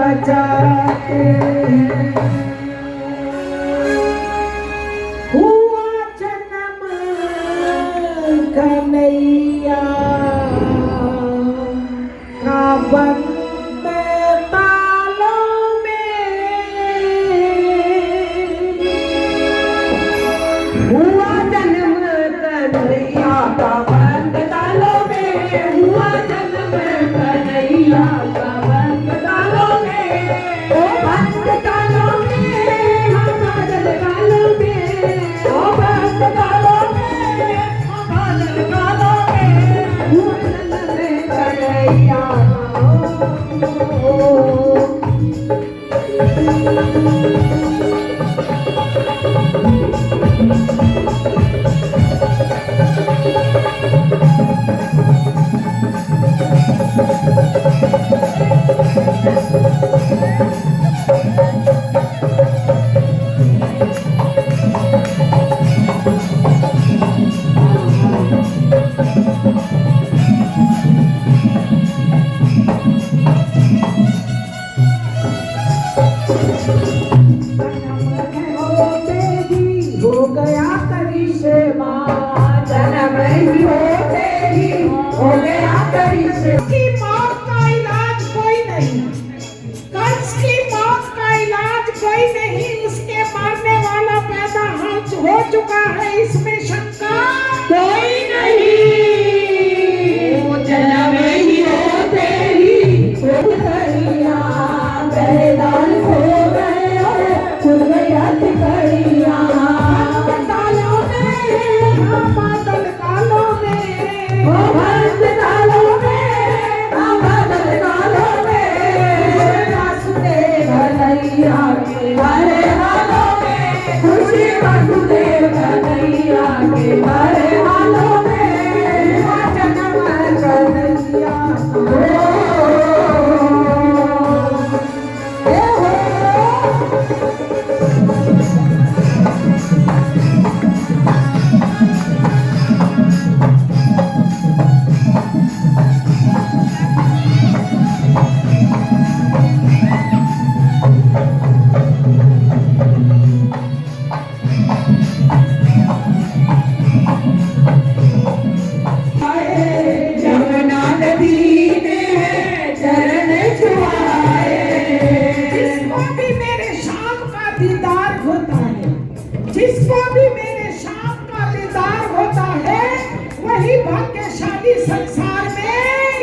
बजाते हैं। हुआ जन्म कन्हैया का बंद तालों में, हुआ जन्म कन्हैया का बंद तालों में, हुआ जन्म कन्हैया का बंद तालों में, ओ बंद तालों में, हाँ बादल कालों में, ओ बंद तालों में, हाँ बादल कालों में, हुआ जन्म कन्हैया हो गया करिश्मा, जन्म ही होते ही हो गया करिश्मा। की मौत का इलाज कोई नहीं, कंस की मौत का इलाज कोई नहीं, उसके मारने वाला पैदा हो चुका है, इसमें शंका कोई नहीं। वो जन्म ही होते ही हो गया, बलिदान हो गए और खुद गया टिकड़िया, बादल कालों में, ओ बंद तालों में, हाँ बादल कालों में, वासुदेव कन्हैया के हरे हालों में, खुशी वासुदेव कन्हैया के हरे हालों में, हुआ जन्म कन्हैया जिसको भी मेरे शाम का दीदार होता है, वही भाग्यशाली संसार में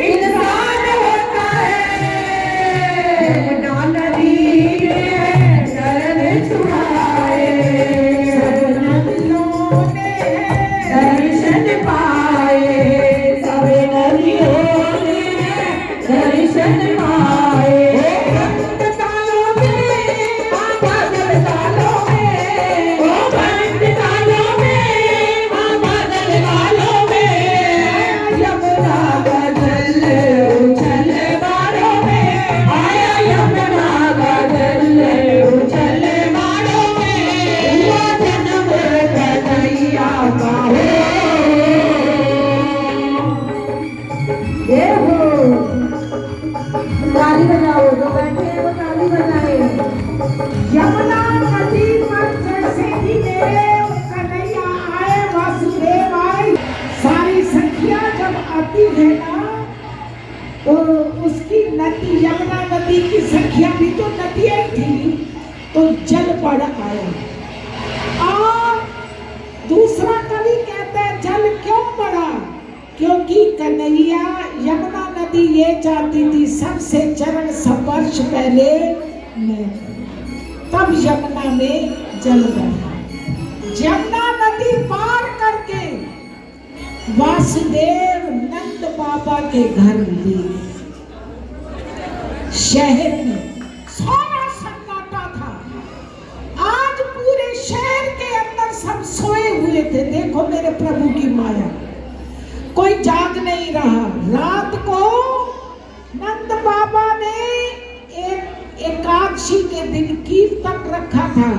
इंसान होता है। नदी में शरण छुड़ाए, सब नदियों ने दर्शन पाए, सब नदियों ने दर्शन पाए, बंद तालों में, हाँ बादल कालों में, बंद तालों में, हाँ बादल कालों में, यमुना का जल उछल मारो में, आया यमुना का जल उछल मारो में, हुआ जन्म कन्हैया का हो। ये हो ताली बजाओ, जो बैठे हैं वो ताली बजाए। यमुना नदी पर जैसे ही मेरे कन्हैया आए, वासुदेव आए, सारी सखियां जब आती है ना, तो उसकी नदी, यमुना नदी की सखियां भी तो नदियां थी, तो जल बढ़ आया। और दूसरा कवि कहते हैं जल क्यों बढ़ा, क्योंकि कन्हैया यमुना नदी ये चाहती थी सबसे चरण स्पर्श पहले मैं, तब यमुना में जल बढ़ा। यमुना नदी पार करके वासुदेव नंद बाबा के घर गए। शहर में सारा सन्नाटा था, आज पूरे शहर के अंदर सब सोए हुए थे। देखो मेरे प्रभु की माया, कोई जाग नहीं रहा। रात को नंद बाबा ने एकादशी के दिन कीर्तन रखा था,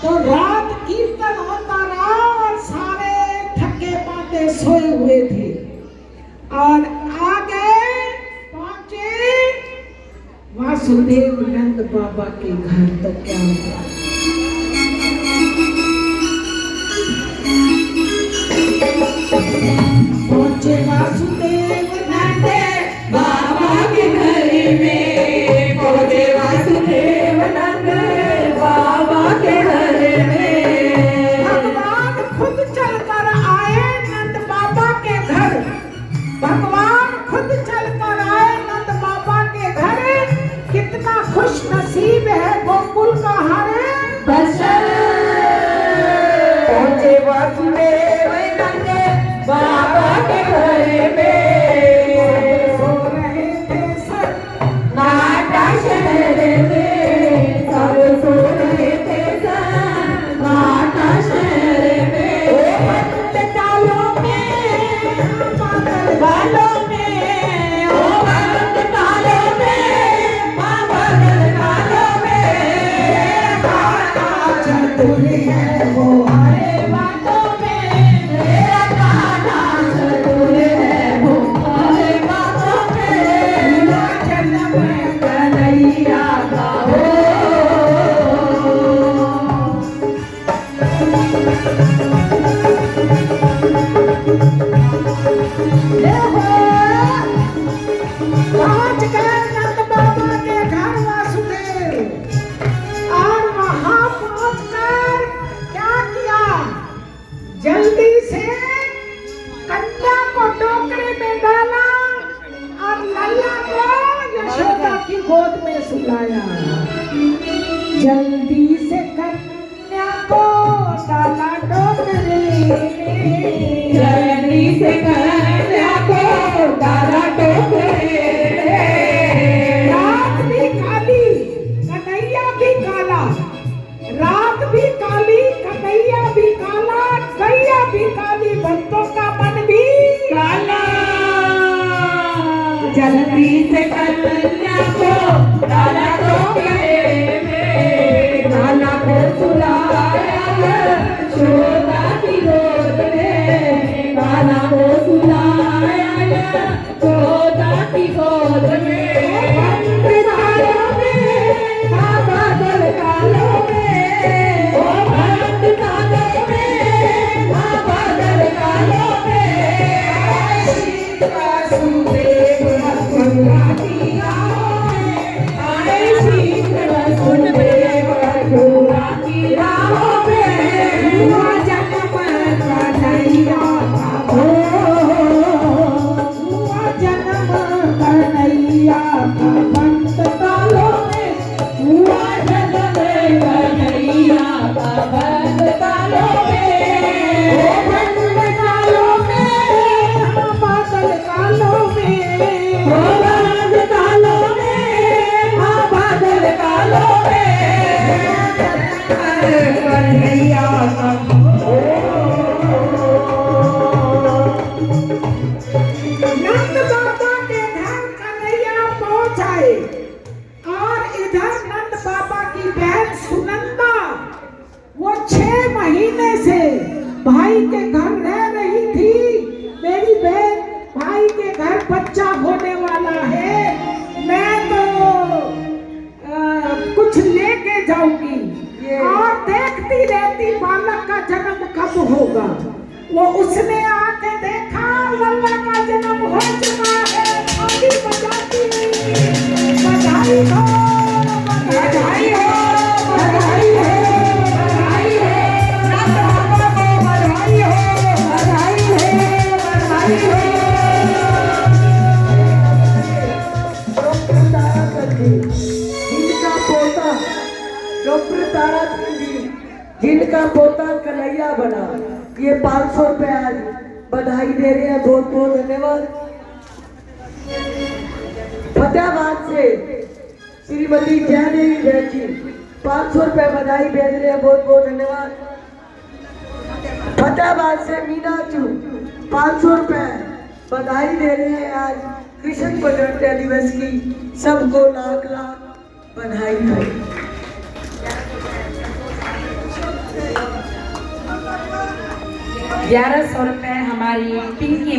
तो रात कीर्तन होता रहा और सारे थके मांदे सोए हुए थे। और आगे पहुंचे वासुदेव नंद बाबा के घर तो क्या हुआ। पहुंचे वासुदेव नंद बाबा के घर में, पहुंचे वासुदेव नंद बाबा के घर में। भगवान खुद चलकर आए नंद बाबा के घर, भगवान खुद चलकर आए नंद बाबा के घर। कितना खुश नसीब है गोकुल का हरे बसर। पहुंचे वासुदेव नंद बाबा के घर में, सो रहे थे सन्नाटा शहर में, सब सो रहे थे सन्नाटा शहर में। ओ बंद तालों में, बादल बालों में, ओ बंद तालों में, बादल बालों में। कान्हा चतुर है वो हरे बातों में, मेरा कान्हा चतुर है वो हरे बातों में। हुआ जन्म कन्हैया का हो। पहुंच गए नंद बाबा के घर वासुदेव, और वहां पहुंचकर क्या किया, जल्दी से कन्या को टोकरे में डाला और लल्ला को यशोदा की गोद में सुलाया। जल्दी से कन्या को डाला टोकरे में, जल्दी से कन्या को डाला टोकरे में। रात भी काली कन्हैया भी काला, रात भी काली कन्हैया भी काला, गैया भी काली भक्तों का मन भी काला। जल्दी से कन्या को डाला टोकरे में, डाला को सुलाया यशोदा की गोद में, डाला को सुलाया यशोदा की गोद में। बंद तालों में, बादल कालों में, ओ बंद तालों में, बादल कालों में। श्री वासुदेव मथुरा की राहों में, आए श्री वासुदेव मथुरा की राहों में। हुआ जन्म कन्हैया का हो, हुआ जन्म कन्हैया का। बंद तालों में, हुआ जन्म कन्हैया का। बंद तालों में, ओ बंद तालों में, बादल कालों में, ओ बंद तालों में, बादल कालों में। कन्हैया का नंद बाबा के घर कन्हैया पहुंच आए, और इधर नंद बाबा की बहन सुनंदा, वो 6 महीने से भाई के घर रह रही थी। मेरी बहन, भाई के घर बच्चा होने वाला है, मैं तो कुछ लेके जाऊंगी, और देखती रहती बालक का जन्म कब होगा। वो उसने आके देखा लल्ला का जन्म हो चुका है। थाली बजाती बधाई हो, बधाई हो, बधाई हो, बधाई हो, नंद बाबा को बधाई हो, बधाई हो, बधाई हो। जिनका पोता कन्हैया बना, ये 500 रुपए आज बधाई दे रहे हैं। बहुत बहुत धन्यवाद। फतेहाबाद से श्रीमती जयदेवी बहन जी 500 रुपए बधाई भेज रहे हैं। बहुत बहुत धन्यवाद। फतेहाबाद से मीना चू 500 रुपए बधाई दे रहे हैं आज कृष्ण गणतंत्र दिवस की। सबको लाख लाख बधाई है। 1100 रुपए हमारी पिंकी